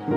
The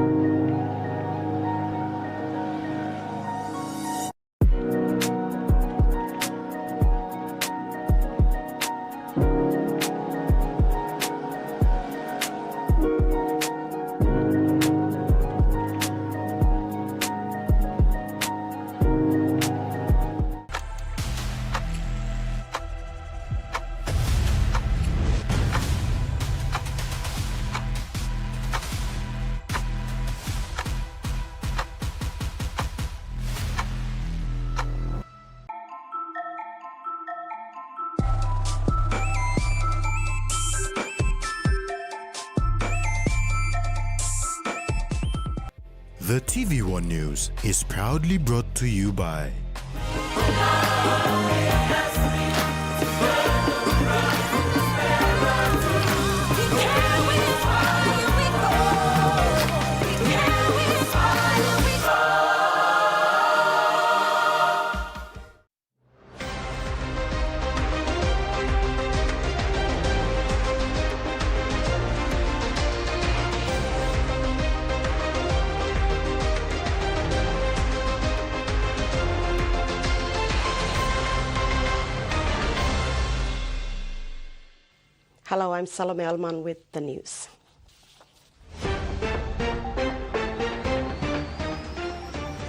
TVWAN News is proudly brought to you by Hello, I'm Salome Alman with the news.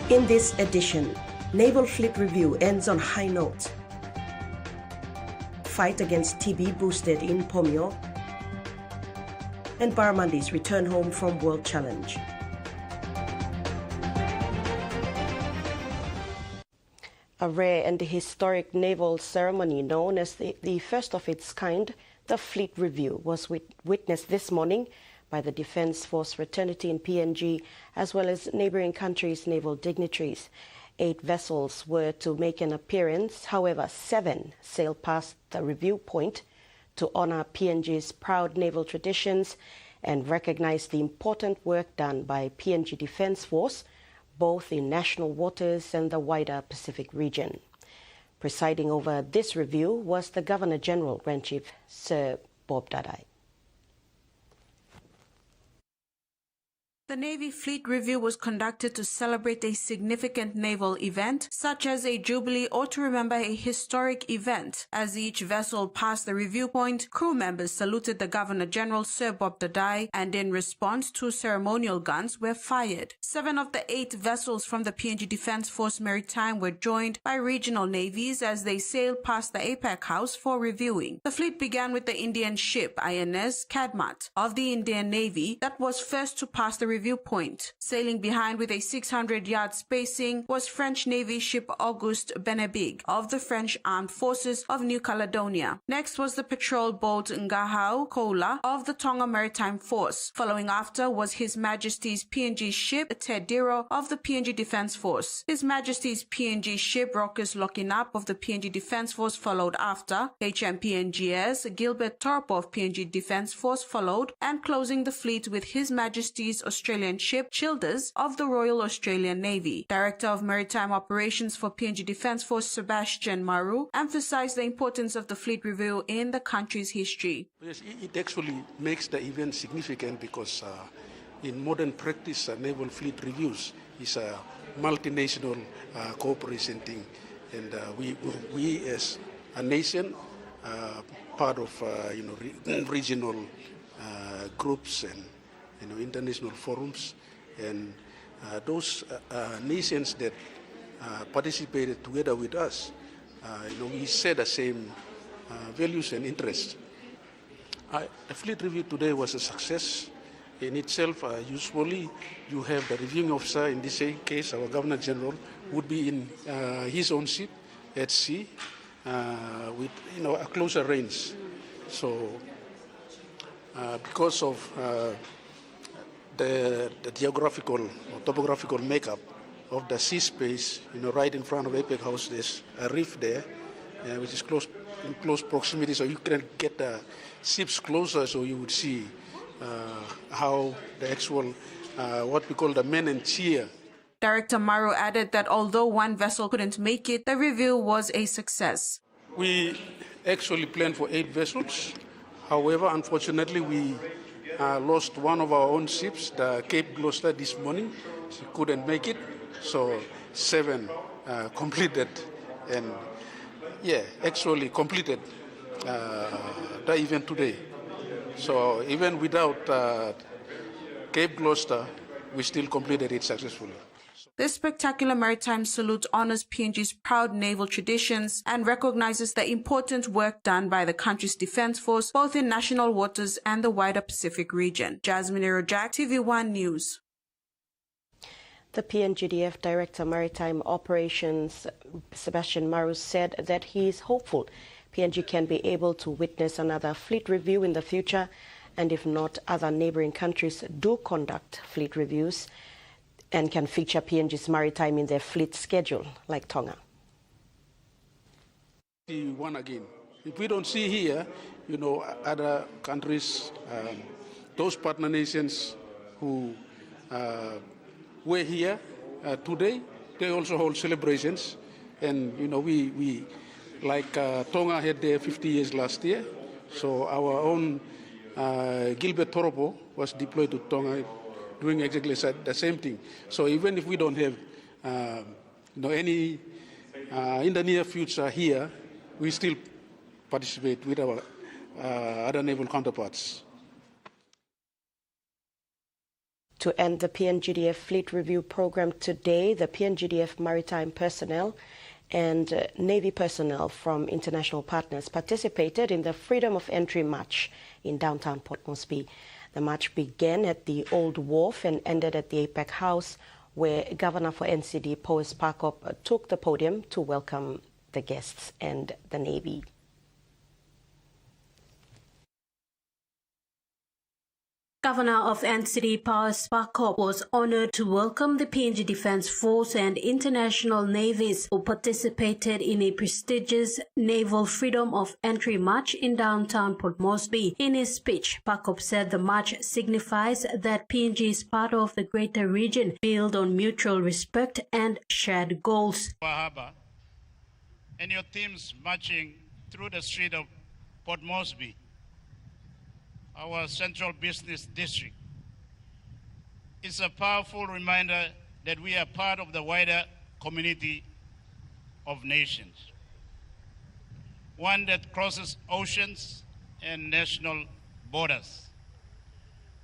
In this edition, Naval Fleet Review ends on high note. Fight against TB boosted in Pomio. And Barramundis return home from World Challenge. A rare and historic naval ceremony known as the first of its kind, the Fleet Review, was witnessed this morning by the Defence Force fraternity in PNG, as well as neighbouring countries' naval dignitaries. 8 vessels were to make an appearance. However, 7 sailed past the review point to honour PNG's proud naval traditions and recognise the important work done by PNG Defence Force, both in national waters and the wider Pacific region. Presiding over this review was the Governor-General, Grand Chief Sir Bob Dadai. The Navy Fleet Review was conducted to celebrate a significant naval event, such as a jubilee or to remember a historic event. As each vessel passed the review point, crew members saluted the Governor-General, Sir Bob Dadai, and in response, 2 ceremonial guns were fired. 7 of the 8 vessels from the PNG Defence Force Maritime were joined by regional navies as they sailed past the APAC House for reviewing. The fleet began with the Indian ship INS Kadmat of the Indian Navy that was first to pass the review point. Sailing behind with a 600-yard spacing was French Navy ship Auguste Benebig of the French Armed Forces of New Caledonia. Next was the patrol boat Ngahau Kola of the Tonga Maritime Force. Following after was His Majesty's PNG ship Tediro of the PNG Defence Force. His Majesty's PNG ship Rockus Lokinap of the PNG Defence Force followed after. HMPNGS Gilbert Thorpe of PNG Defence Force followed, and closing the fleet with His Majesty's Australian ship Childers of the Royal Australian Navy. Director of Maritime Operations for PNG Defence Force Sebastian Maru emphasized the importance of the Fleet Review in the country's history. Yes, it actually makes the event significant because in modern practice, naval fleet reviews is a multinational cooperation thing, and we as a nation, part of regional groups and international forums, and those nations that participated together with us, we share the same values and interests. The Fleet Review today was a success in itself. Usually you have the reviewing officer, in this case our Governor General, would be in his own ship at sea with a closer range. So because of the geographical or topographical makeup of the sea space, right in front of APEC House, there's a reef there, which is in close proximity, so you can get the ships closer, so you would see how the actual, what we call the men and cheer. Director Maru added that although 1 vessel couldn't make it, the review was a success. We actually planned for 8 vessels. However, unfortunately, we lost one of our own ships, the Cape Gloucester, this morning. She couldn't make it, so 7 completed, and actually completed the event today. So even without Cape Gloucester, we still completed it successfully. This spectacular maritime salute honors PNG's proud naval traditions and recognizes the important work done by the country's defense force, both in national waters and the wider Pacific region. Jasmine Irojak, TV1 News. The PNGDF Director Maritime Operations, Sebastian Marus, said that he is hopeful PNG can be able to witness another fleet review in the future, and if not, other neighboring countries do conduct fleet reviews and can feature PNG's maritime in their fleet schedule, like Tonga. One again. If we don't see here, other countries, those partner nations who were here today, they also hold celebrations. And, we like Tonga had their 50 years last year. So our own Gilbert Toropo was deployed to Tonga doing exactly the same thing. So even if we don't have any in the near future here, we still participate with our other naval counterparts. To end the PNGDF Fleet Review Program today, the PNGDF maritime personnel and Navy personnel from international partners participated in the Freedom of Entry March in downtown Port Moresby. The march began at the Old Wharf and ended at the APEC House, where Governor for NCD, Powes Pakop, took the podium to welcome the guests and the Navy. Governor of NCD Powes Pakop was honored to welcome the PNG Defence Force and international navies who participated in a prestigious Naval Freedom of Entry March in downtown Port Moresby. In his speech, Pakop said the march signifies that PNG is part of the greater region, built on mutual respect and shared goals. Harbour and your teams marching through the street of Port Moresby, our central business district, is a powerful reminder that we are part of the wider community of nations, one that crosses oceans and national borders,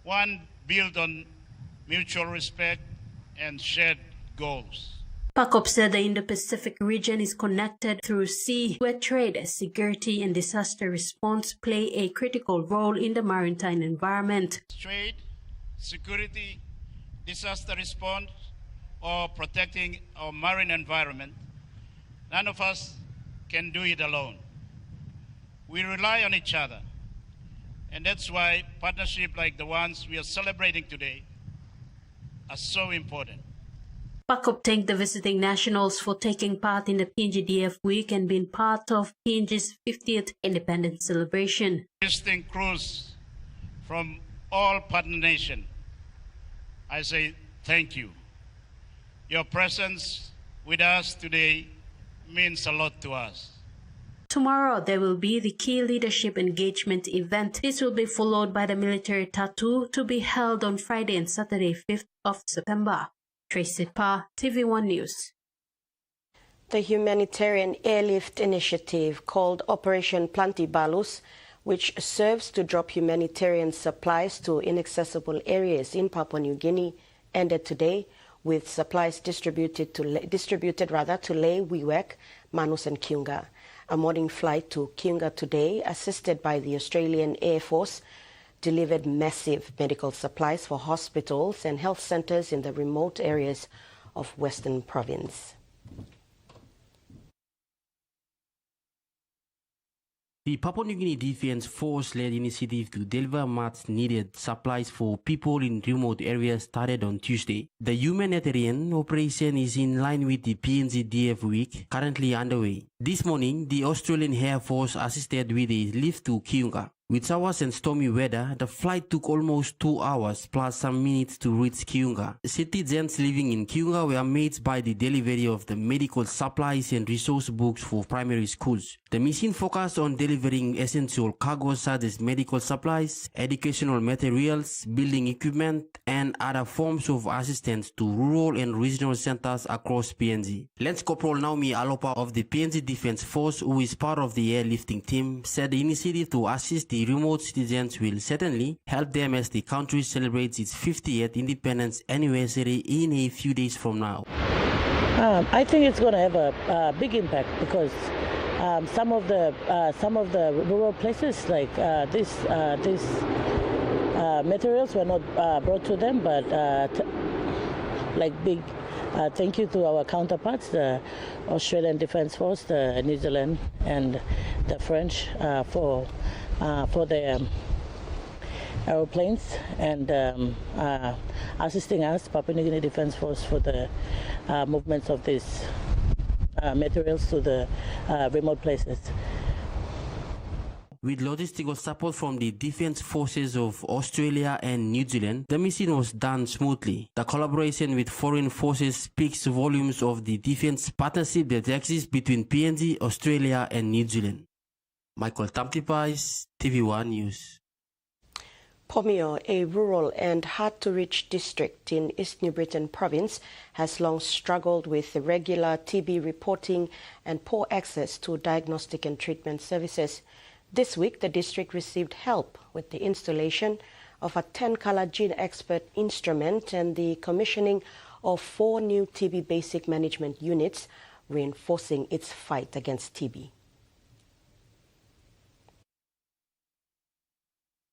one built on mutual respect and shared goals. Pakop said the Indo-Pacific region is connected through sea, where trade, security, and disaster response play a critical role in the maritime environment. Trade, security, disaster response, or protecting our marine environment, none of us can do it alone. We rely on each other, and that's why partnerships like the ones we are celebrating today are so important. Pakop thanked the visiting nationals for taking part in the PNGDF Week and being part of PNG's 50th independence celebration. Visiting crews from all partner nations, I say thank you. Your presence with us today means a lot to us. Tomorrow, there will be the key leadership engagement event. This will be followed by the military tattoo to be held on Friday and Saturday, 5th of September. Tracy Pa, TV1 News. The humanitarian airlift initiative called Operation Planti Balus, which serves to drop humanitarian supplies to inaccessible areas in Papua New Guinea, ended today with supplies distributed to Lae, Wewak, Manus and Kiunga. A morning flight to Kiunga today, assisted by the Australian Air Force, delivered massive medical supplies for hospitals and health centers in the remote areas of Western Province. The Papua New Guinea Defence Force led initiative to deliver much needed supplies for people in remote areas started on Tuesday. The humanitarian operation is in line with the PNGDF Week currently underway. This morning, the Australian Air Force assisted with a lift to Kiunga. With showers and stormy weather, the flight took almost 2 hours plus some minutes to reach Kiunga. Citizens living in Kiunga were amazed by the delivery of the medical supplies and resource books for primary schools. The mission focused on delivering essential cargoes such as medical supplies, educational materials, building equipment, and other forms of assistance to rural and regional centers across PNG. Lance Corporal Naomi Alopa of the PNG Defense Force, who is part of the airlifting team, said the initiative to assist the remote citizens will certainly help them as the country celebrates its 50th independence anniversary in a few days from now. I think it's going to have a big impact because some of the rural places like these materials were not brought to them, but like big thank you to our counterparts, the Australian Defence Force, the New Zealand and the French for their aeroplanes and assisting us, Papua New Guinea Defence Force, for the movements of these materials to the remote places. With logistical support from the defense forces of Australia and New Zealand, the mission was done smoothly. The collaboration with foreign forces speaks volumes of the defense partnership that exists between PNG, Australia and New Zealand. Michael Tamtipais, TVWAN News. Pomio, a rural and hard-to-reach district in East New Britain province, has long struggled with irregular TB reporting and poor access to diagnostic and treatment services. This week, the district received help with the installation of a 10-color gene expert instrument and the commissioning of 4 new TB basic management units, reinforcing its fight against TB.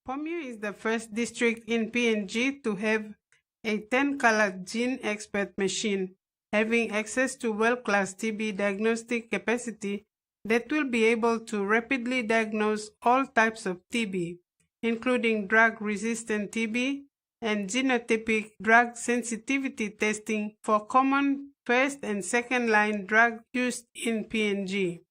Pomio is the first district in PNG to have a 10-color gene expert machine, having access to world-class TB diagnostic capacity that will be able to rapidly diagnose all types of TB, including drug-resistant TB and genotypic drug sensitivity testing for common first and second-line drugs used in PNG.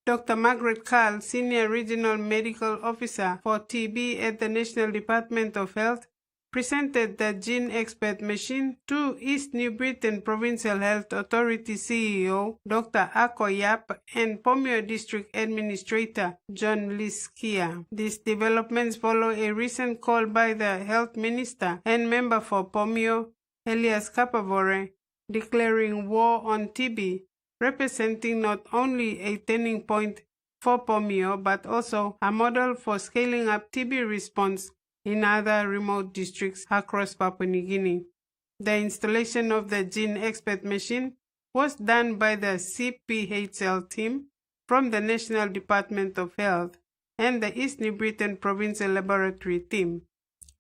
Dr. Margaret Carl, Senior Regional Medical Officer for TB at the National Department of Health, presented the gene expert machine to East New Britain Provincial Health Authority CEO Dr. Ako Yap and Pomio District Administrator John Liskia. These developments follow a recent call by the Health Minister and member for Pomio, Elias Kapavore, declaring war on TB, representing not only a turning point for Pomio but also a model for scaling up TB response in other remote districts across Papua New Guinea. The installation of the gene expert machine was done by the CPHL team from the National Department of Health and the East New Britain Provincial Laboratory team.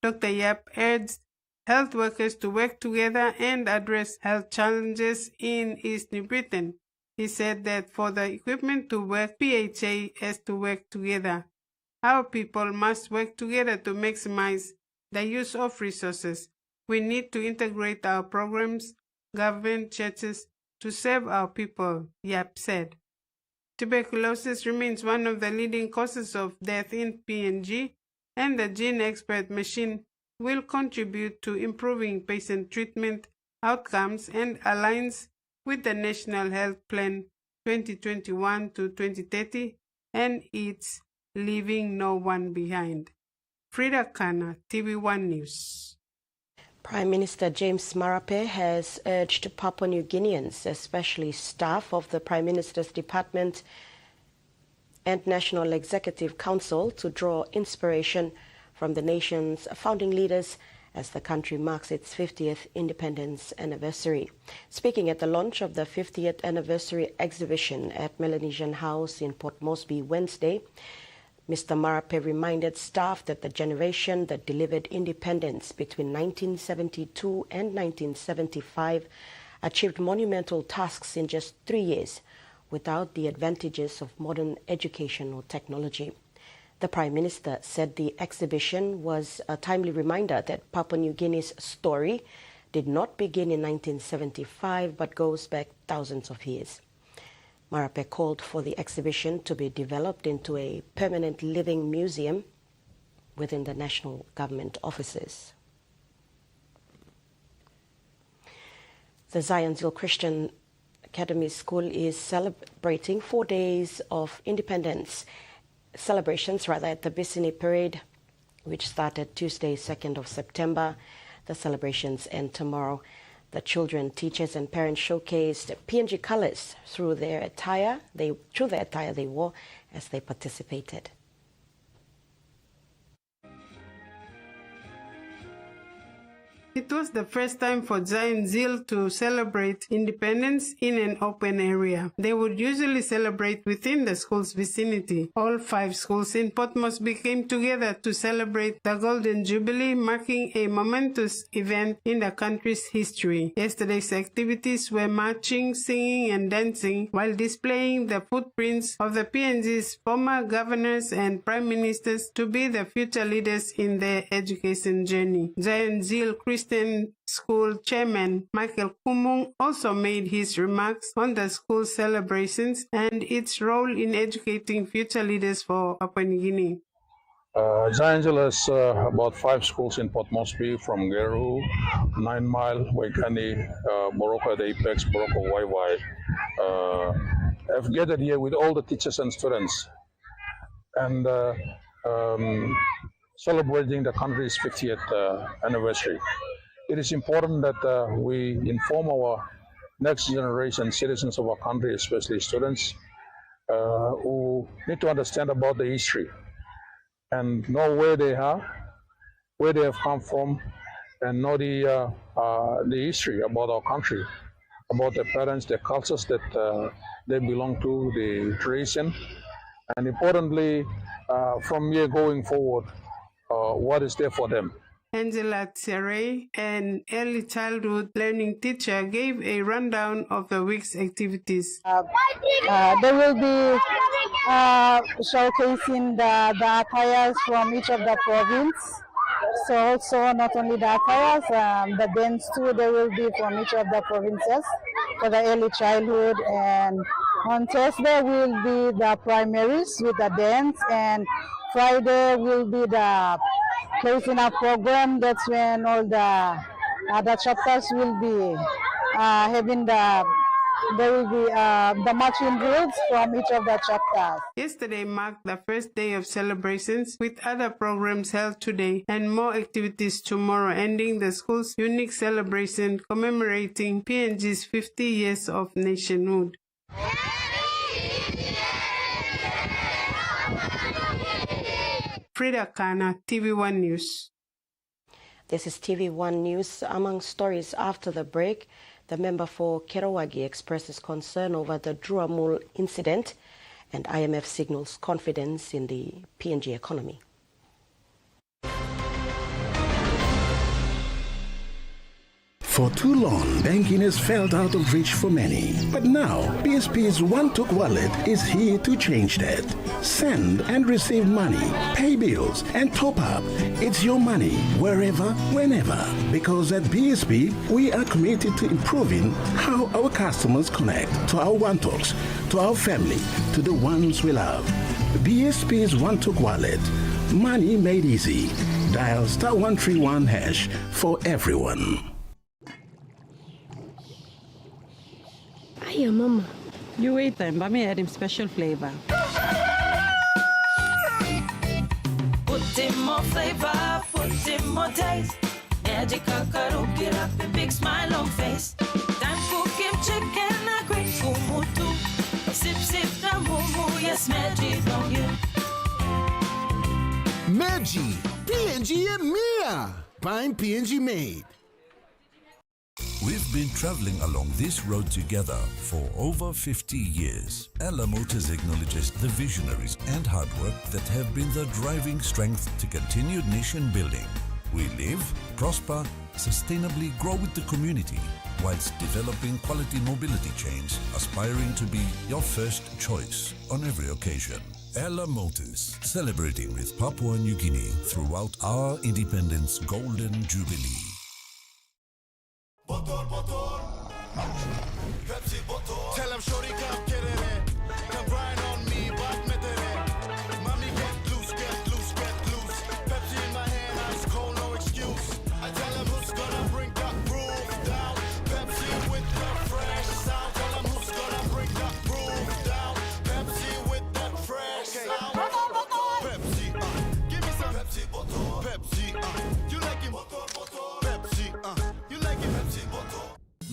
Dr. Yap urged health workers to work together and address health challenges in East New Britain. He said that for the equipment to work, PHA has to work together. Our people must work together to maximize the use of resources. We need to integrate our programs, government, churches to serve our people, Yap said. Tuberculosis remains one of the leading causes of death in PNG, and the gene expert machine will contribute to improving patient treatment outcomes and aligns with the National Health Plan 2021 to 2030 and its Leaving No One Behind. Frida Kana, TVWAN News. Prime Minister James Marape has urged Papua New Guineans, especially staff of the Prime Minister's Department and National Executive Council, to draw inspiration from the nation's founding leaders as the country marks its 50th independence anniversary. Speaking at the launch of the 50th anniversary exhibition at Melanesian House in Port Moresby Wednesday, Mr. Marape reminded staff that the generation that delivered independence between 1972 and 1975 achieved monumental tasks in just 3 years without the advantages of modern educational technology. The Prime Minister said the exhibition was a timely reminder that Papua New Guinea's story did not begin in 1975 but goes back thousands of years. Marape called for the exhibition to be developed into a permanent living museum within the national government offices. The Zionsville Christian Academy School is celebrating 4 days of independence celebrations at the Bissini Parade, which started Tuesday, 2nd of September. The celebrations end tomorrow. The children, teachers and parents showcased PNG colors through the attire they wore as they participated. It was the first time for Zionsville to celebrate independence in an open area. They would usually celebrate within the school's vicinity. All 5 schools in Port Moresby came together to celebrate the Golden Jubilee, marking a momentous event in the country's history. Yesterday's activities were marching, singing and dancing while displaying the footprints of the PNG's former governors and prime ministers to be the future leaders in their education journey. Zionsville Christian School Chairman Michael Kumung also made his remarks on the school's celebrations and its role in educating future leaders for Papua New Guinea. Zionsville has about 5 schools in Port Moresby, from Geru, 9 Mile, Waikani, Morocco at the Apex, Morocco, Waiwai. I've gathered here with all the teachers and students and celebrating the country's 50th anniversary. It is important that we inform our next generation citizens of our country, especially students, who need to understand about the history and know where they are, where they have come from, and know the history about our country, about their parents, their cultures that they belong to, the tradition, and importantly, from here going forward, what is there for them. Angela Tsere, an early childhood learning teacher, gave a rundown of the week's activities. They will be showcasing the attires from each of the provinces. So also not only the attires, the dance too, they will be from each of the provinces for the early childhood. And on Thursday will be the primaries with the dance, and Friday will be the closing up program. That's when all the other chapters will be having there will be the marching drills from each of the chapters. Yesterday marked the first day of celebrations, with other programs held today and more activities tomorrow, ending the school's unique celebration commemorating PNG's 50 years of nationhood. Frida Kana, TVWAN News. This is TVWAN News. Among stories after the break, the member for Kerowagi expresses concern over the Druamul incident, and IMF signals confidence in the PNG economy. For too long, banking has felt out of reach for many. But now, BSP's One-Took wallet is here to change that. Send and receive money, pay bills, and top up. It's your money, wherever, whenever. Because at BSP, we are committed to improving how our customers connect to our One-Tooks, to our family, to the ones we love. BSP's One-Took wallet. Money made easy. Dial *131# for everyone. Hiya, Mama. You wait then, but me add him special flavor. Put in more flavor, put in more taste. Magic kakaru, get up a big smile on face. Time for Kim chicken, a great kumutu. Sip, sip, the mumu, yes, magic on you. Maggi, PNG and Mia. Pine PNG made. We've been traveling along this road together for over 50 years. Ella Motors acknowledges the visionaries and hard work that have been the driving strength to continued nation building. We live, prosper, sustainably grow with the community, whilst developing quality mobility chains, aspiring to be your first choice on every occasion. Ella Motors, celebrating with Papua New Guinea throughout our independence Golden Jubilee. Tell him shorty come get it. Come grind on me, but met it. Mommy get loose, get loose, get loose. Pepsi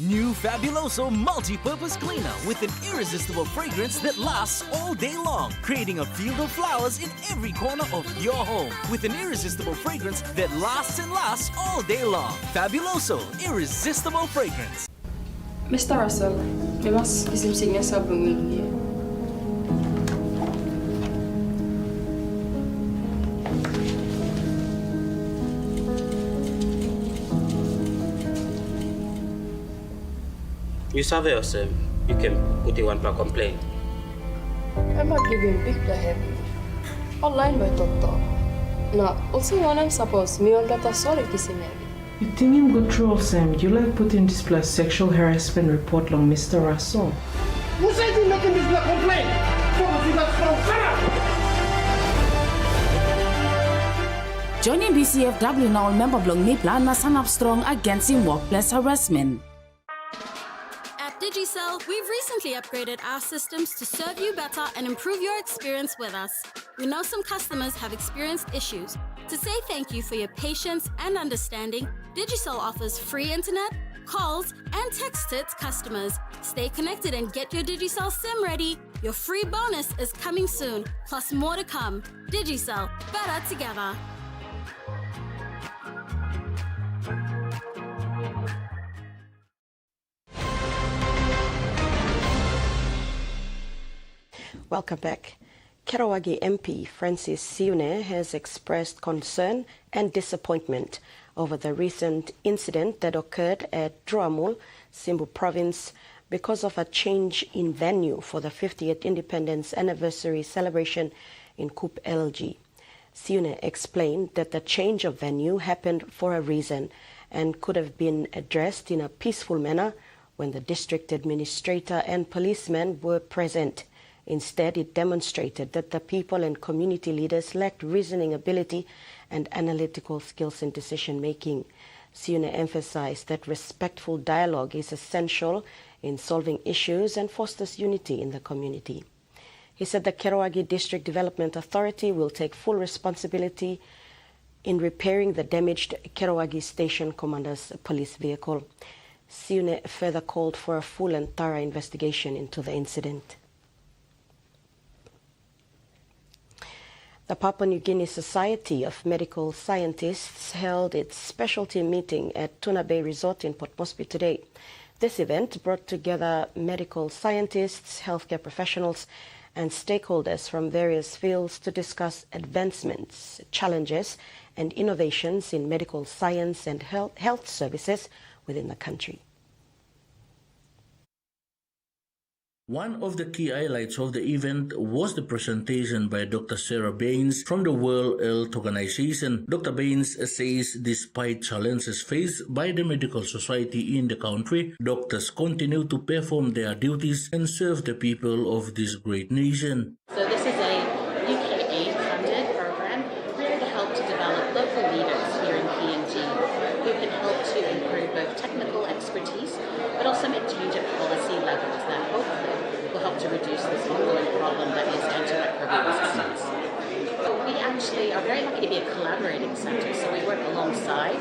New Fabuloso multi-purpose cleaner with an irresistible fragrance that lasts all day long, creating a field of flowers in every corner of your home. With an irresistible fragrance that lasts and lasts all day long. Fabuloso, irresistible fragrance. Mr. Russell, memang isim-isimnya saya pemilih. You survey yourself, you can put in one per complaint. I'm not giving big heavy. Online by Toto. Na, also one I'm supposed me on that sorry kissing. You think him go through Sam, you like putting this plus sexual harassment report on Mr. Russell. Who said you making this black complaint? Joining BCFW now member blog ni plan na sanap strong against workplace harassment. Digicel, we've recently upgraded our systems to serve you better and improve your experience with us. We know some customers have experienced issues. To say thank you for your patience and understanding, Digicel offers free internet, calls, and text to its customers. Stay connected and get your Digicel SIM ready. Your free bonus is coming soon, plus more to come. Digicel, better together. Welcome back. Kerowagi MP Francis Siune has expressed concern and disappointment over the recent incident that occurred at Druamul, Simbu Province, because of a change in venue for the 50th Independence Anniversary celebration in Kup LG. Siune explained that the change of venue happened for a reason and could have been addressed in a peaceful manner when the district administrator and policemen were present. Instead, it demonstrated that the people and community leaders lacked reasoning ability and analytical skills in decision-making. Siune emphasized that respectful dialogue is essential in solving issues and fosters unity in the community. He said the Kerowagi District Development Authority will take full responsibility in repairing the damaged Kerowagi Station Commander's police vehicle. Siune further called for a full and thorough investigation into the incident. The Papua New Guinea Society of Medical Scientists held its specialty meeting at Tuna Bay Resort in Port Moresby today. This event brought together medical scientists, healthcare professionals, and stakeholders from various fields to discuss advancements, challenges, and innovations in medical science and health services within the country. One of the key highlights of the event was the presentation by Dr. Sarah Baines from the World Health Organization. Dr. Baines says despite challenges faced by the medical society in the country, doctors continue to perform their duties and serve the people of this great nation. So this is a UK aid-funded program really to help to develop local leaders here in PNG who can help to improve both technical expertise but also make change at policy levels that hopefully will help to reduce this ongoing problem that is antimicrobial resistance. We actually are very lucky to be a collaborating centre, so we work alongside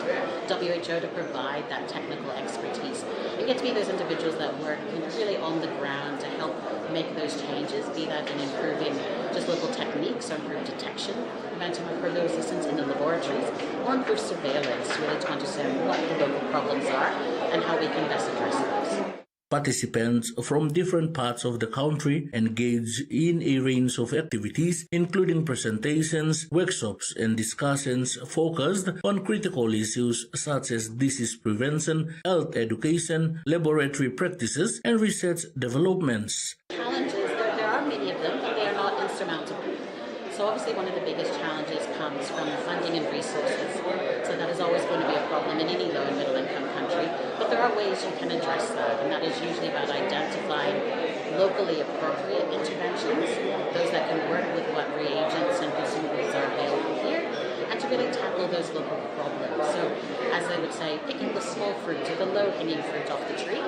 WHO to provide that technical expertise. We get to be those individuals that work really on the ground to help make those changes, be that in improving just local techniques or improved detection of antimicrobial resistance in the laboratories, or improve surveillance, really to understand what the local problems are and how we can best address those. Participants from different parts of the country engage in a range of activities, including presentations, workshops, and discussions focused on critical issues such as disease prevention, health education, laboratory practices, and research developments. Challenges, there are many of them, but they are not insurmountable. So obviously one of the biggest challenges comes from funding and resources. So that is always going to be a problem in any low and middle income country. But there are ways you can address that, and that is usually about identifying locally appropriate interventions, those that can work with what reagents and consumables are available here, and to really tackle those local problems. So as I would say, picking the small fruit or the low-hanging fruit off the tree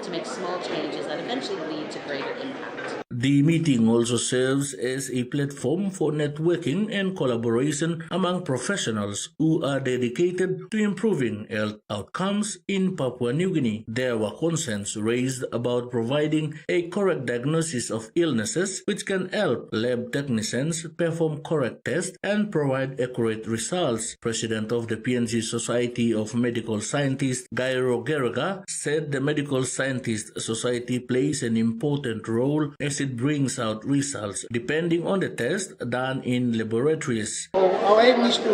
to make small changes that eventually lead to greater impact. The meeting also serves as a platform for networking and collaboration among professionals who are dedicated to improving health outcomes in Papua New Guinea. There were concerns raised about providing a correct diagnosis of illnesses, which can help lab technicians perform correct tests and provide accurate results. President of the PNG Society of Medical Scientists, Kerowagi, said the Medical Scientists Society plays an important role as it brings out results depending on the test done in laboratories. Our aim is to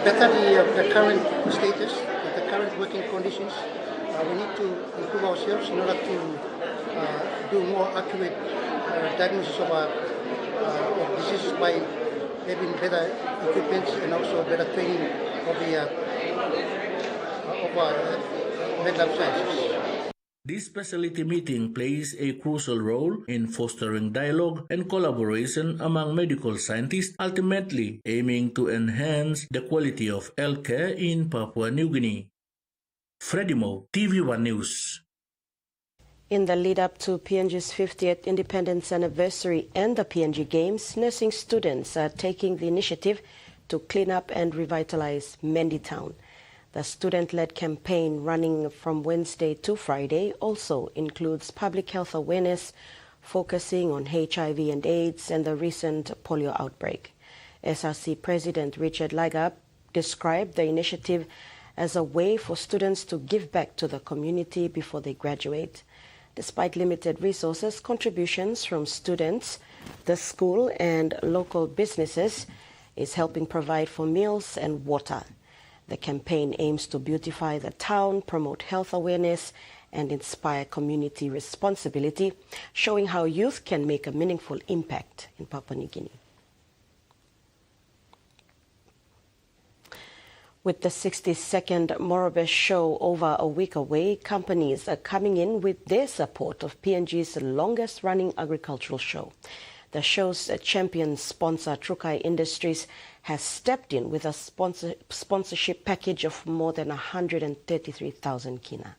better the current status, the current working conditions. We need to improve ourselves in order to do more accurate diagnosis of diseases by having better equipment and also better training of med lab sciences. This specialty meeting plays a crucial role in fostering dialogue and collaboration among medical scientists, ultimately aiming to enhance the quality of healthcare in Papua New Guinea. Freddie Mo, TV1 News. In the lead up to PNG's 50th independence anniversary and the PNG Games, nursing students are taking the initiative to clean up and revitalize Mendi Town. The student-led campaign running from Wednesday to Friday also includes public health awareness, focusing on HIV and AIDS and the recent polio outbreak. SRC President Richard Lagab described the initiative as a way for students to give back to the community before they graduate. Despite limited resources, contributions from students, the school and local businesses is helping provide for meals and water. The campaign aims to beautify the town, promote health awareness, and inspire community responsibility, showing how youth can make a meaningful impact in Papua New Guinea. With the 62nd Morobe show over a week away, companies are coming in with their support of PNG's longest-running agricultural show. The show's champion sponsor, Trukai Industries, has stepped in with a sponsorship package of more than 133,000 kina.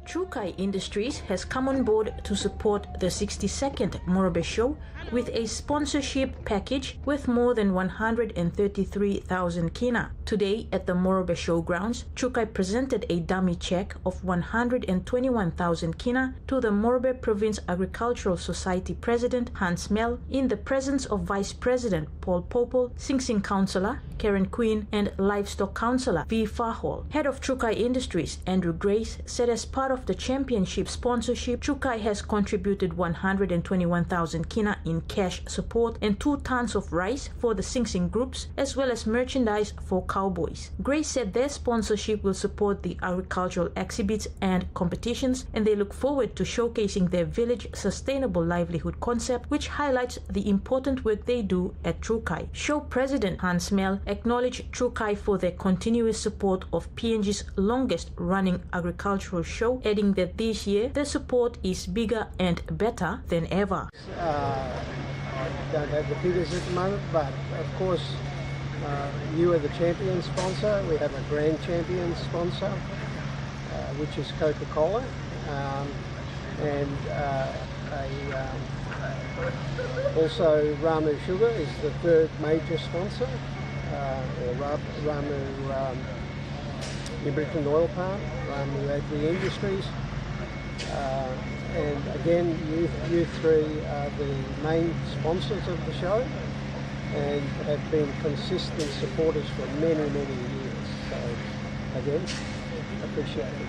Trukai Industries has come on board to support the 62nd Morobe show with a sponsorship package worth more than 133,000 kina. Today at the Morobe showgrounds, Trukai presented a dummy check of 121,000 kina to the Morobe Province Agricultural Society President Hans Mel in the presence of Vice President Paul Popol, Sing Sing Councillor Karen Queen and Livestock Councillor V. Fahol. Head of Trukai Industries, Andrew Grace, said as part of the championship sponsorship, Trukai has contributed 121,000 kina in cash support and 2 tons of rice for the Sing Sing groups, as well as merchandise for cowboys. Grace said their sponsorship will support the agricultural exhibits and competitions, and they look forward to showcasing their village sustainable livelihood concept, which highlights the important work they do at Trukai. Show President Hans Mel acknowledged Trukai for their continuous support of PNG's longest-running agricultural show, adding that this year their support is bigger and better than ever. Don't have the figures at the moment, but of course you are the champion sponsor. We have a grand champion sponsor, which is Coca-Cola, and also Ramu Sugar is the 3rd major sponsor, or Ramu Lubricant Oil Palm, Ramu Agri Industries, and again you 3 are the main sponsors of the show and have been consistent supporters for many years. So again, appreciate it.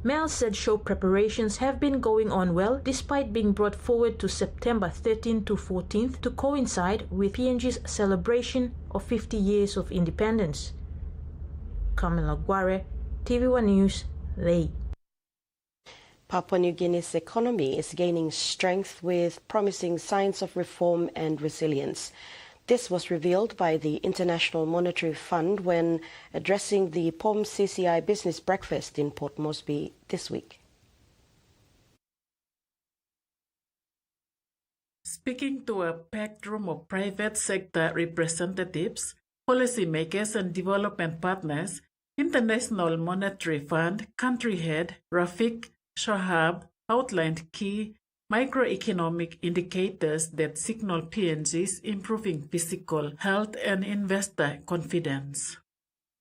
Mel said show preparations have been going on well despite being brought forward to September 13th to 14th to coincide with PNG's celebration of 50 years of independence. Kamila Guare, TV1 News, Lei. Papua New Guinea's economy is gaining strength with promising signs of reform and resilience. This was revealed by the International Monetary Fund when addressing the POM CCI Business Breakfast in Port Moresby this week. Speaking to a packed room of private sector representatives, policymakers and development partners, International Monetary Fund country head Rafiq Shahab outlined key microeconomic indicators that signal PNG's improving physical health and investor confidence.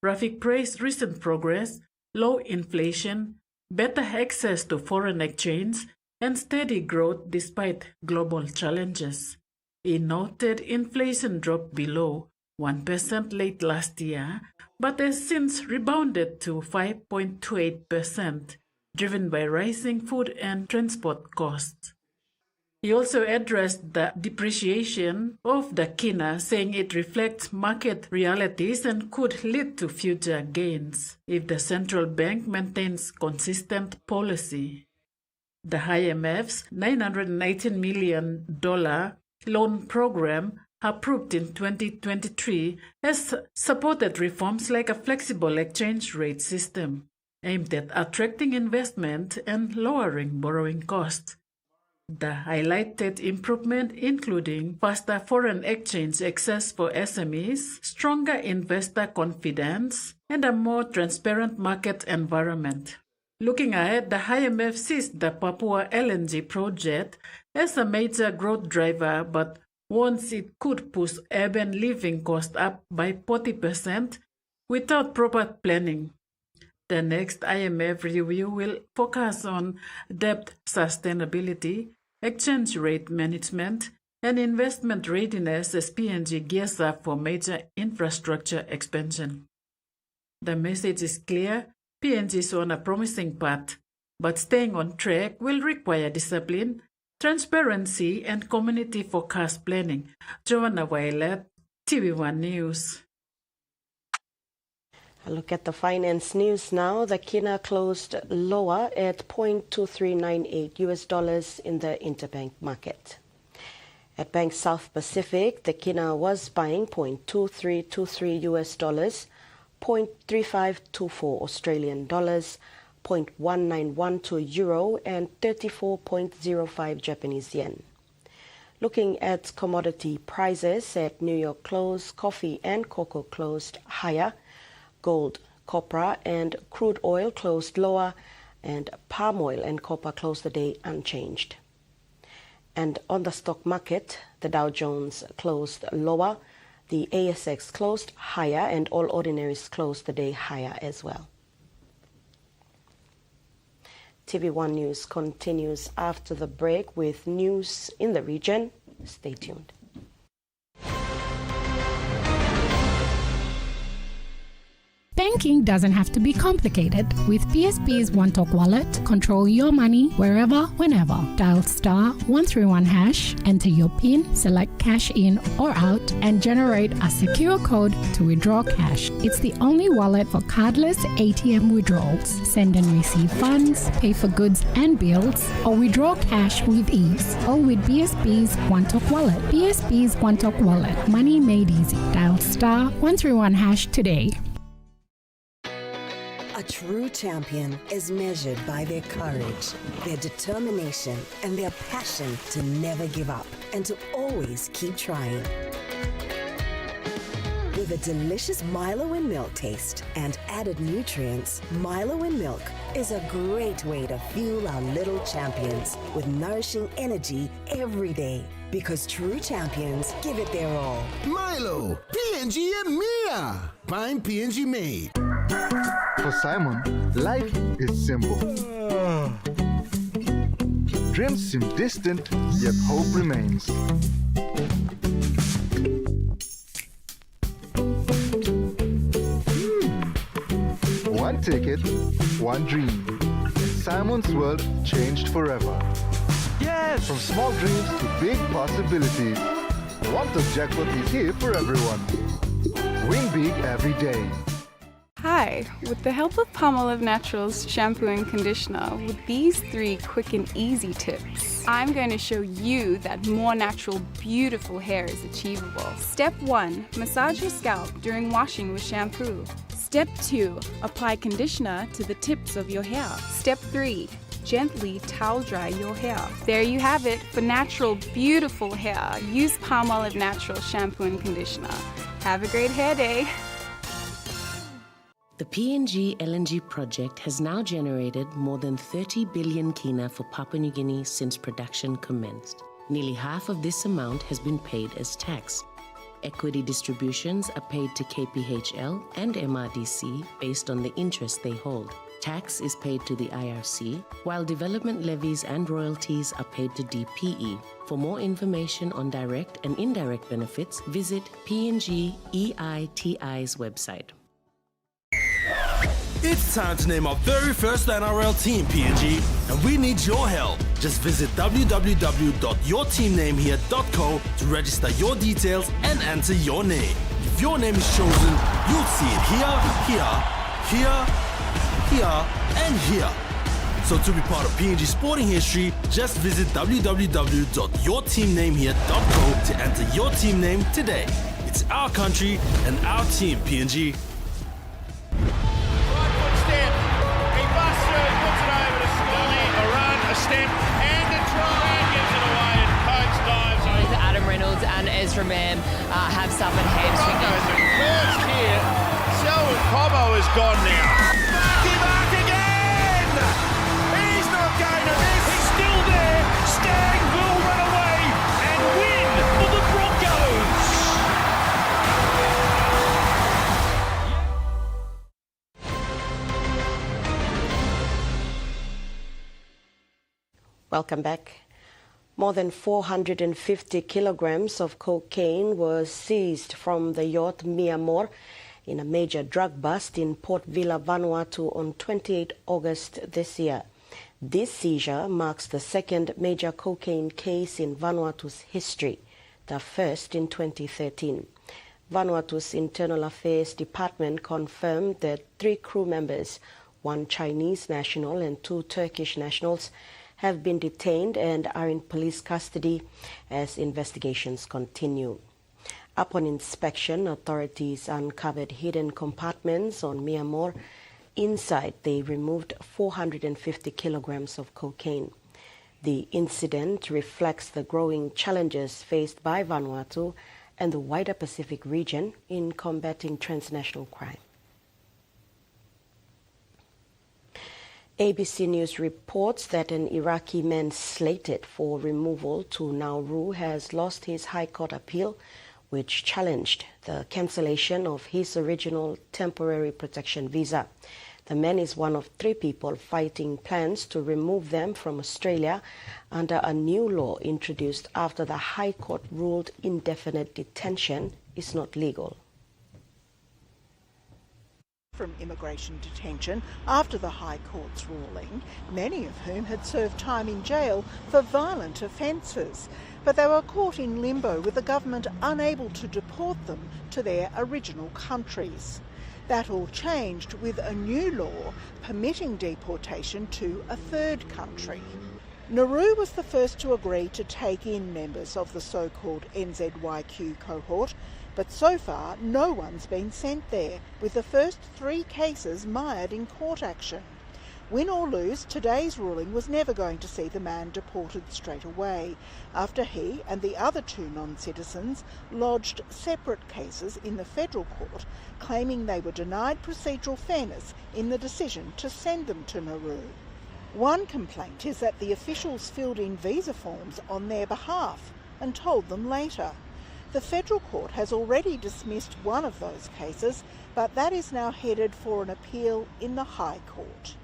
Rafiq praised recent progress, low inflation, better access to foreign exchange, and steady growth despite global challenges. He noted inflation dropped below 1% late last year, but has since rebounded to 5.28%, driven by rising food and transport costs. He also addressed the depreciation of the kina, saying it reflects market realities and could lead to future gains if the central bank maintains consistent policy. The IMF's $919 million loan program, approved in 2023, has supported reforms like a flexible exchange rate system, aimed at attracting investment and lowering borrowing costs. The highlighted improvement including faster foreign exchange access for SMEs, stronger investor confidence, and a more transparent market environment. Looking ahead, the IMF sees the Papua LNG project as a major growth driver, but warns it could push urban living costs up by 40% without proper planning. The next IMF review will focus on debt sustainability, exchange rate management, and investment readiness as PNG gears up for major infrastructure expansion. The message is clear: PNG is on a promising path, but staying on track will require discipline, transparency, and community forecast planning. Joanna Violet, TVWAN News. A look at the finance news now. The kina closed lower at $0.2398 in the interbank market. At Bank South Pacific, the kina was buying $0.2323 $0.3524 Australian dollars, $0.1912 euro, and 34.05 Japanese yen. Looking at commodity prices at New York close, coffee and cocoa closed higher. Gold, copper, and crude oil closed lower, and palm oil and copper closed the day unchanged. And on the stock market, the Dow Jones closed lower, the ASX closed higher, and all ordinaries closed the day higher as well. TV1 News continues after the break with news in the region. Stay tuned. Banking doesn't have to be complicated. With PSP's One Talk Wallet, control your money wherever, whenever. Dial *131#, enter your PIN, select cash in or out, and generate a secure code to withdraw cash. It's the only wallet for cardless ATM withdrawals. Send and receive funds, pay for goods and bills, or withdraw cash with ease. All with PSP's One Talk Wallet. PSP's One Talk Wallet. Money made easy. Dial *131# today. A true champion is measured by their courage, their determination, and their passion to never give up and to always keep trying. With a delicious Milo in milk taste and added nutrients, Milo in milk is a great way to fuel our little champions with nourishing energy every day. Because true champions give it their all. Milo, PNG and Mia. Find PNG made. For Simon, life is simple. Dreams seem distant, yet hope remains. One ticket, one dream. Simon's world changed forever. Yes! From small dreams to big possibilities. One Talk Jackpot is here for everyone. Win big every day. Hi, with the help of Palmolive Naturals shampoo and conditioner, with these 3 quick and easy tips, I'm going to show you that more natural, beautiful hair is achievable. Step 1, massage your scalp during washing with shampoo. Step 2, apply conditioner to the tips of your hair. Step 3, gently towel dry your hair. There you have it. For natural, beautiful hair, use Palmolive Naturals shampoo and conditioner. Have a great hair day. The PNG LNG project has now generated more than 30 billion kina for Papua New Guinea since production commenced. Nearly half of this amount has been paid as tax. Equity distributions are paid to KPHL and MRDC based on the interest they hold. Tax is paid to the IRC, while development levies and royalties are paid to DPE. For more information on direct and indirect benefits, visit PNG EITI's website. It's time to name our very first NRL team, PNG, and we need your help. Just visit www.yourteamnamehere.co to register your details and enter your name. If your name is chosen, you'll see it here, and here. So to be part of PNG sporting history, just visit www.yourteamnamehere.co to enter your team name today. It's our country and our team, PNG. Step and a try, gives it away, and Coates dives. Both Adam Reynolds and Ezra Mam have suffered hamstring injuries. First here, Selwyn Cobbo is gone now. Mark again! He's not going to miss. He's still there. Stagg will run away and win for the Broncos. Welcome back. More than 450 kilograms of cocaine was seized from the yacht Miamor in a major drug bust in Port Vila, Vanuatu on 28 August this year. This seizure marks the second major cocaine case in Vanuatu's history, the first in 2013. Vanuatu's Internal Affairs Department confirmed that 3 crew members, 1 Chinese national and 2 Turkish nationals, have been detained and are in police custody as investigations continue. Upon inspection, authorities uncovered hidden compartments on Miamor. Inside, they removed 450 kilograms of cocaine. The incident reflects the growing challenges faced by Vanuatu and the wider Pacific region in combating transnational crime. ABC News reports that an Iraqi man slated for removal to Nauru has lost his High Court appeal, which challenged the cancellation of his original temporary protection visa. The man is one of 3 people fighting plans to remove them from Australia under a new law introduced after the High Court ruled indefinite detention is not legal. From immigration detention after the High Court's ruling, many of whom had served time in jail for violent offences. But they were caught in limbo with the government unable to deport them to their original countries. That all changed with a new law permitting deportation to a third country. Nauru was the first to agree to take in members of the so-called NZYQ cohort, but so far no one's been sent there, with the first 3 cases mired in court action. Win or lose, today's ruling was never going to see the man deported straight away, after he and the other 2 non-citizens lodged separate cases in the federal court, claiming they were denied procedural fairness in the decision to send them to Nauru. One complaint is that the officials filled in visa forms on their behalf and told them later. The federal court has already dismissed one of those cases, but that is now headed for an appeal in the High Court.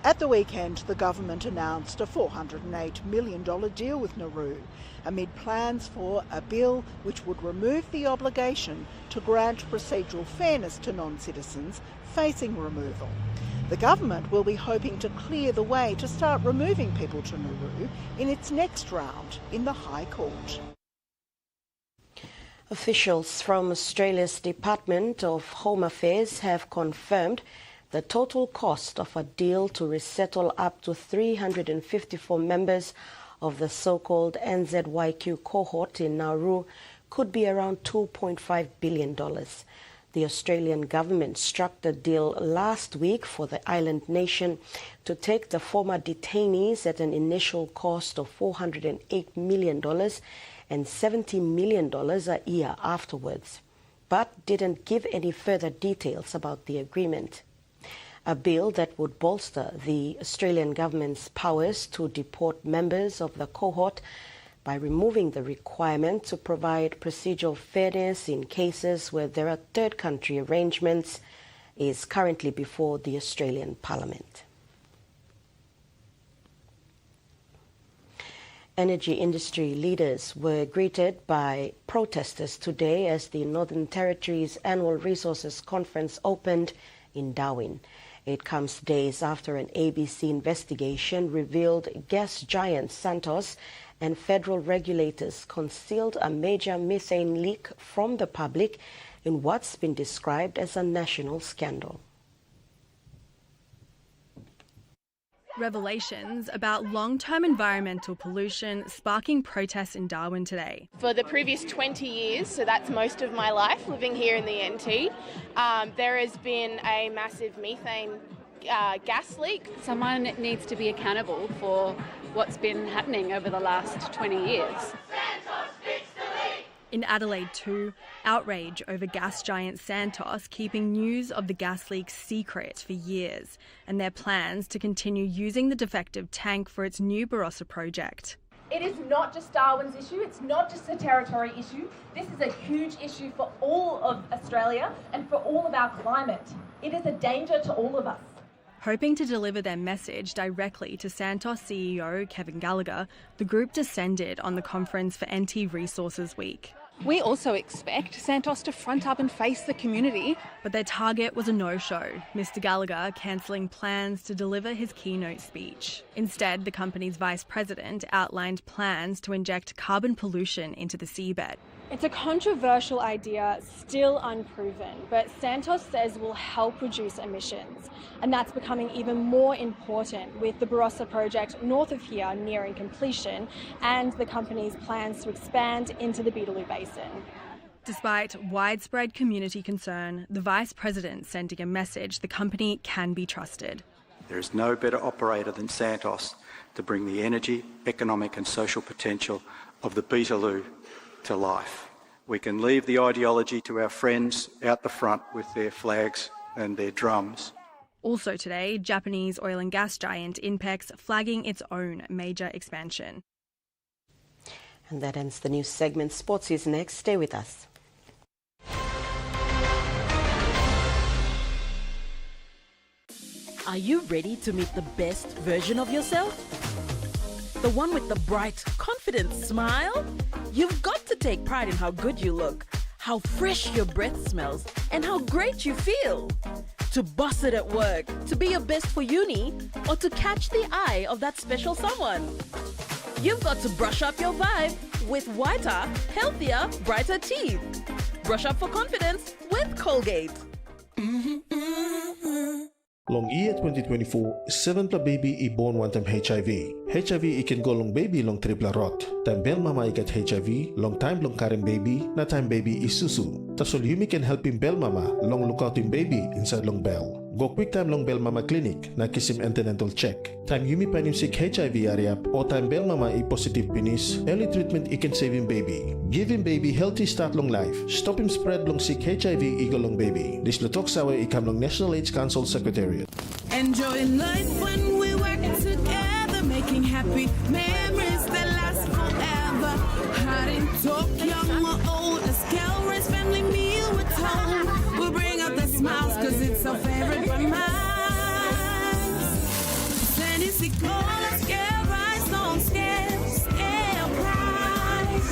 At the weekend, the government announced a $408 million deal with Nauru, amid plans for a bill which would remove the obligation to grant procedural fairness to non-citizens facing removal. The government will be hoping to clear the way to start removing people to Nauru in its next round in the High Court. Officials from Australia's Department of Home Affairs have confirmed the total cost of a deal to resettle up to 354 members of the so-called NZYQ cohort in Nauru could be around $2.5 billion. The Australian government struck the deal last week for the island nation to take the former detainees at an initial cost of $408 million and $70 million a year afterwards, but didn't give any further details about the agreement. a bill that would bolster the Australian government's powers to deport members of the cohort by removing the requirement to provide procedural fairness in cases where there are third country arrangements, is currently before the Australian Parliament. Energy industry leaders were greeted by protesters today as the Northern Territory's annual resources conference opened in Darwin. It comes days after an ABC investigation revealed gas giant Santos and federal regulators concealed a major methane leak from the public in what's been described as a national scandal. Revelations about long-term environmental pollution sparking protests in Darwin today. For the previous 20 years, so that's most of my life living here in the NT, there has been a massive methane gas leak. Someone needs to be accountable for what's been happening over the last 20 years. In Adelaide too, outrage over gas giant Santos keeping news of the gas leak secret for years and their plans to continue using the defective tank for its new Barossa project. It is not just Darwin's issue, it's not just a territory issue. This is a huge issue for all of Australia and for all of our climate. It is a danger to all of us. Hoping to deliver their message directly to Santos CEO Kevin Gallagher, the group descended on the conference for NT Resources Week. We also expect Santos to front up and face the community. But their target was a no-show, Mr Gallagher cancelling plans to deliver his keynote speech. Instead, the company's vice president outlined plans to inject carbon pollution into the seabed. It's a controversial idea, still unproven, but Santos says will help reduce emissions. And that's becoming even more important with the Barossa project north of here nearing completion and the company's plans to expand into the Beetaloo Basin. Despite widespread community concern, the vice president sending a message the company can be trusted. There is no better operator than Santos to bring the energy, economic and social potential of the Beetaloo to life. We can leave the ideology to our friends out the front with their flags and their drums. Also today, Japanese oil and gas giant Inpex flagging its own major expansion. And that ends the news segment. Sports is next. Stay with us. Are you ready to meet the best version of yourself? The one with the bright, confident smile? You've got to take pride in how good you look, how fresh your breath smells, and how great you feel. To boss it at work, to be your best for uni, or to catch the eye of that special someone. You've got to brush up your vibe with whiter, healthier, brighter teeth. Brush up for confidence with Colgate. Long year 2024, 7 pla baby I born one time HIV. HIV I can go long baby long triple rot. Time bel mama I get HIV, long time long karen baby, na time baby I susu. Tasol Yumi can help him bel mama, long look out him baby inside long bell. Go quick time long bel mama clinic, na kiss him antenatal check. Time Yumi pan him sick HIV area, or time bel mama I positive penis, early treatment I can save him baby. Give him baby healthy start long life. Stop him spread long sick HIV I go long baby. This lutok sawa I come long National AIDS Council Secretariat. Enjoying life when we work together, making happy memories that last forever. Hot in talk, young or old, as calories, family meal with home. We'll bring out the smiles, cause it's our favorite one minds. Sandy, see, let's get rice, don't scare price.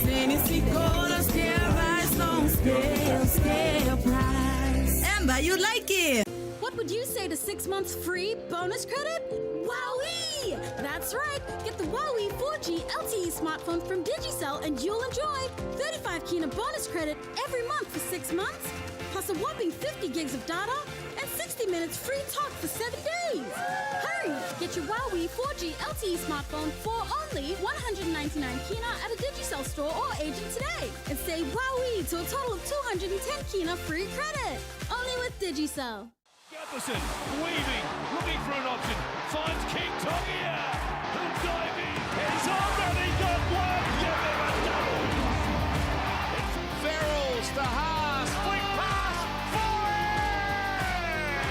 Sandy, see, let's get rice, don't scare price. Amber, you like it? What would you say to 6 months free bonus credit? Wowee! That's right. Get the Wowee 4G LTE smartphone from Digicel and you'll enjoy 35 Kina bonus credit every month for 6 months, plus a whopping 50 gigs of data and 60 minutes free talk for 7 days. Hurry! Get your Wowee 4G LTE smartphone for only 199 Kina at a Digicel store or agent today and say Wowee to a total of 210 Kina free credit. Only with Digicel. Jefferson, weaving, looking for an option, finds King Tongia, who's diving, he's already got one, give him a double. It's Ferrells to Haas, quick pass, for it!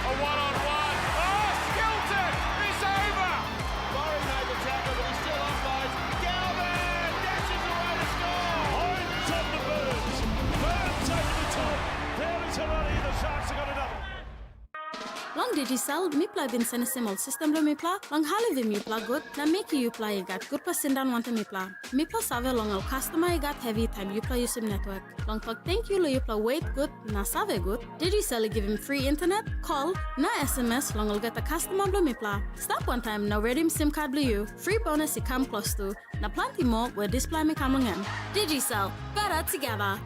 Burns over to Burns. Burns over the top. There is a rally. The Sharks have got another. Long Digicel, Mipla bin Senesimal system lo Mipla, long Halivi Mipla good, na make you play got good pasindan want Mipla. Mipla save long al customer got heavy time you play USIM network. Long talk thank you lo you play wait good, na save good. Digicel give him free internet, call, na SMS long al get a customer lo Mipla. Stop one time now redeem SIM card blue, free bonus you come close to, na Planti more where display me come long Digicel, better together.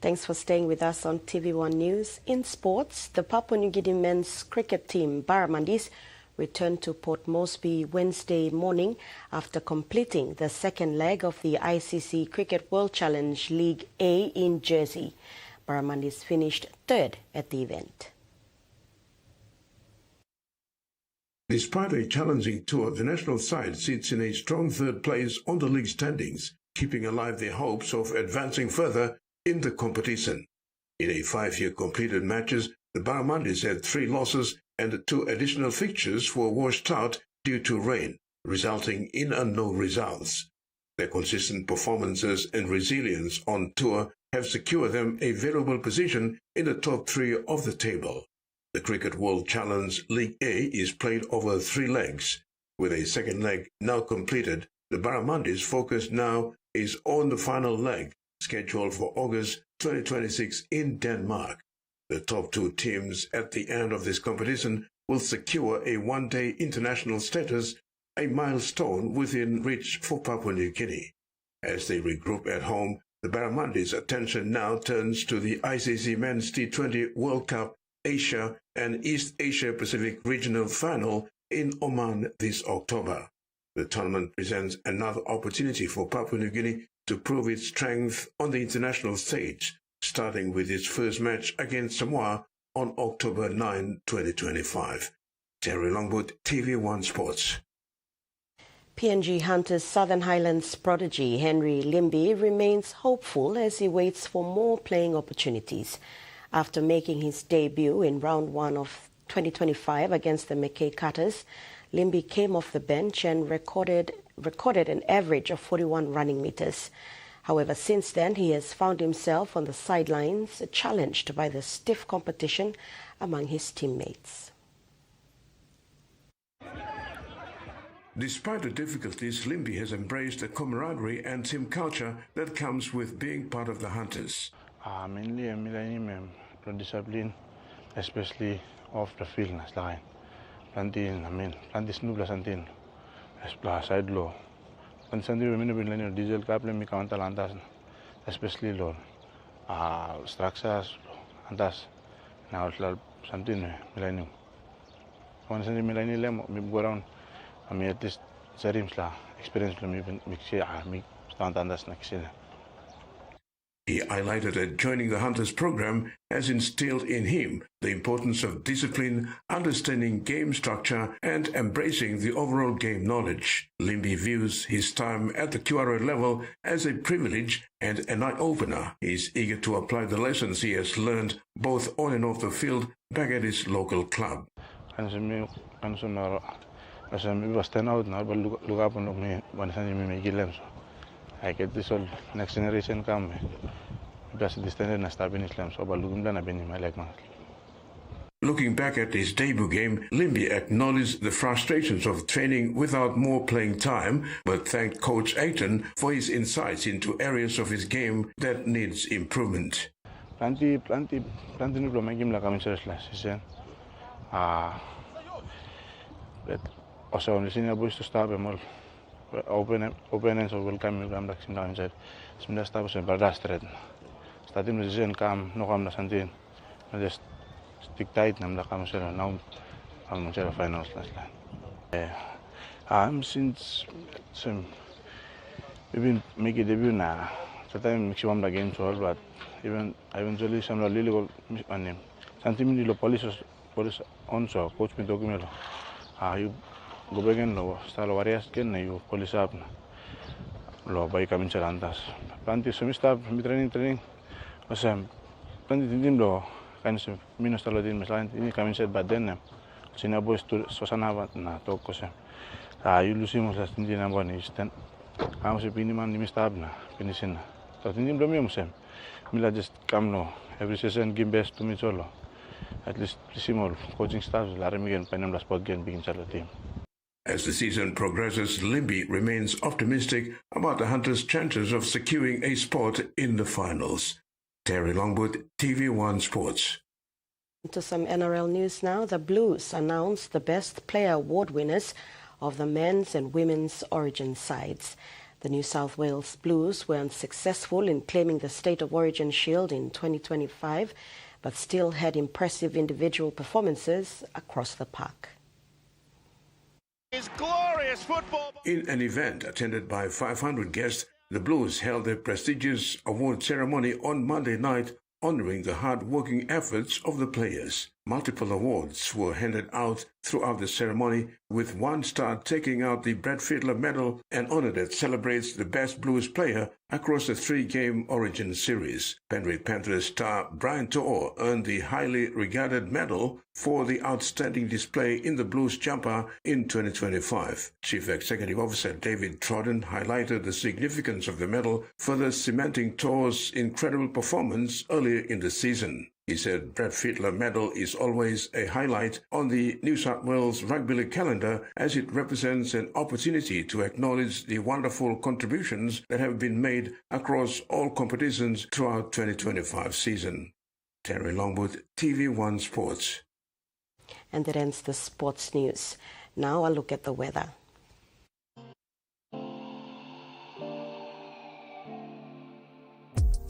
Thanks for staying with us on TV1 News. In sports, the Papua New Guinea men's cricket team, Barramundis, returned to Port Moresby Wednesday morning after completing the second leg of the ICC Cricket World Challenge League A in Jersey. Barramundis finished third at the event. Despite a challenging tour, the national side sits in a strong third place on the league standings, keeping alive their hopes of advancing further in the competition. In a 5-year completed matches, the Barramundis had 3 losses and 2 additional fixtures were washed out due to rain, resulting in no results. Their consistent performances and resilience on tour have secured them a valuable position in the top 3 of the table. The Cricket World Challenge League A is played over 3 legs. With a second leg now completed, the Barramundis' focus now is on the final leg, scheduled for August 2026 in Denmark. The top 2 teams at the end of this competition will secure a one-day international status, a milestone within reach for Papua New Guinea. As they regroup at home, the Barramundis' attention now turns to the ICC Men's T20 World Cup Asia and East Asia Pacific Regional Final in Oman this October. The tournament presents another opportunity for Papua New Guinea to prove its strength on the international stage, starting with its first match against Samoa on October 9, 2025. Terry Longwood, TV1 Sports. PNG Hunters Southern Highlands prodigy Henry Limby remains hopeful as he waits for more playing opportunities. After making his debut in round 1 of 2025 against the Mackay Cutters, Limby came off the bench and recorded an average of 41 running meters. However, since then, he has found himself on the sidelines, challenged by the stiff competition among his teammates. Despite the difficulties, Limby has embraced the camaraderie and team culture that comes with being part of the Hunters. Mainly, I'm discipline, especially off the field. Planti snubla santin, side low. When Sunday women will diesel caple me count lantas, especially low. Structures antas now something millennium. When Sunday millennium, me go around, I mean at least Zerims la experience me mixia me stand andas next year. He highlighted that joining the Hunters program has instilled in him the importance of discipline, understanding game structure, and embracing the overall game knowledge. Limby views his time at the QRA level as a privilege and an eye-opener. He is eager to apply the lessons he has learned both on and off the field back at his local club. I get this all next generation come. Looking back at his debut game, Limby acknowledged the frustrations of training without more playing time, but thanked Coach Aiton for his insights into areas of his game that needs improvement. Planti no problem game la kamisar season. But also on the senior boys to start them all. opponents will come back inside. Sebenarnya status berdas threat. Statin position kam no kam na santin. Just stick tight nam la kam sila now kam sila finals last line. Since even make a debut na. Sometimes maximum the games all, but even eventually some really go on him. Something the police on so coach me document. You go back and lo style warriors again you police up na. Lo by coming charantas. Planti semester training. Osem Planti team lo kan se minus talo din meslain ini coming set but then sina boys to sosana na to kose. You lusimos las tin na bon isten. Amo se piniman ni mistab na pinisin. So team lo mi sem. Mila just come no every season give best to me solo. At least simol coaching staff laramigan panam la spot gen begin sala team. As the season progresses, Limby remains optimistic about the Hunters' chances of securing a spot in the finals. Terry Longwood, TVWAN Sports. To some NRL news now. The Blues announced the Best Player Award winners of the men's and women's origin sides. The New South Wales Blues were unsuccessful in claiming the State of Origin Shield in 2025, but still had impressive individual performances across the park. Glorious football. In an event attended by 500 guests, the Blues held a prestigious award ceremony on Monday night, honoring the hard-working efforts of the players. Multiple awards were handed out throughout the ceremony, with one star taking out the Brad Fiedler Medal, an honor that celebrates the best Blues player across the three-game Origin series. Penrith Panthers star Brian To'o earned the highly regarded medal for the outstanding display in the Blues jumper in 2025. Chief Executive Officer David Trodden highlighted the significance of the medal, further cementing To'o's incredible performance earlier in the season. He said Brad Fiedler Medal is always a highlight on the New South Wales Rugby League calendar, as it represents an opportunity to acknowledge the wonderful contributions that have been made across all competitions throughout 2025 season. Terry Longwood, TVWAN Sports. And that ends the sports news. Now a look at the weather.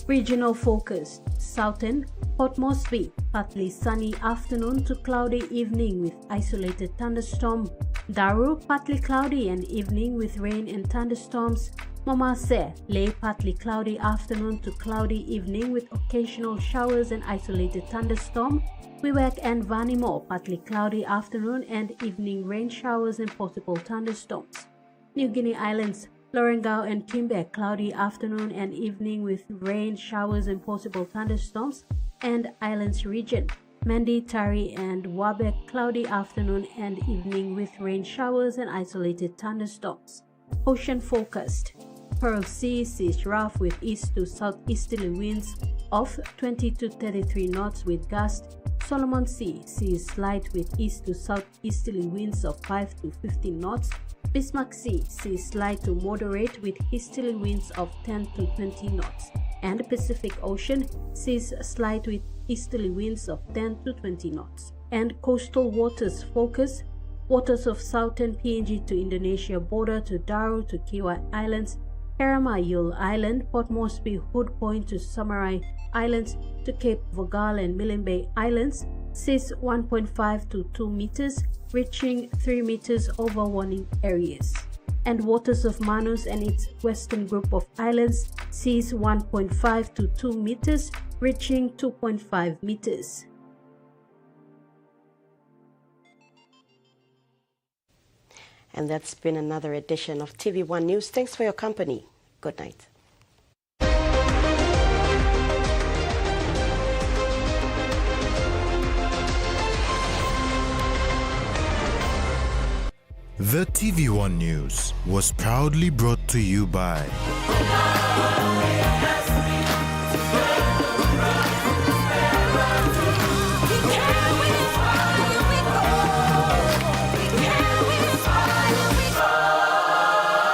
Regional focus: Southern, Port Moresby, partly sunny afternoon to cloudy evening with isolated thunderstorm. Daru, partly cloudy and evening with rain and thunderstorms. Momase, Ley, partly cloudy afternoon to cloudy evening with occasional showers and isolated thunderstorm. Wewak and Vanimo, partly cloudy afternoon and evening rain showers and possible thunderstorms. New Guinea Islands, Lorengau and Kimbe, cloudy afternoon and evening with rain, showers and possible thunderstorms. And Islands region, Mandi, Tari and Wabek, cloudy afternoon and evening with rain showers and isolated thunderstorms. Ocean forecast: Pearl Sea sees rough with east to southeasterly winds of 20 to 33 knots with gusts. Solomon Sea sees light with east to southeasterly winds of 5 to 15 knots. Bismarck Sea sees light to moderate with easterly winds of 10 to 20 knots. And Pacific Ocean sees slight with easterly winds of 10 to 20 knots. And coastal waters focus: waters of southern PNG to Indonesia border to Daru to Kiwa Islands, Kerama Yule Island, Port Moresby, Hood Point to Samarai Islands to Cape Vogal and Milne Bay Islands, seas 1.5 to 2 meters, reaching 3 meters over warning areas. And waters of Manus and its western group of islands, seas 1.5 to 2 meters, reaching 2.5 meters. And that's been another edition of TV1 News. Thanks for your company. Good night. The TV1 News was proudly brought to you by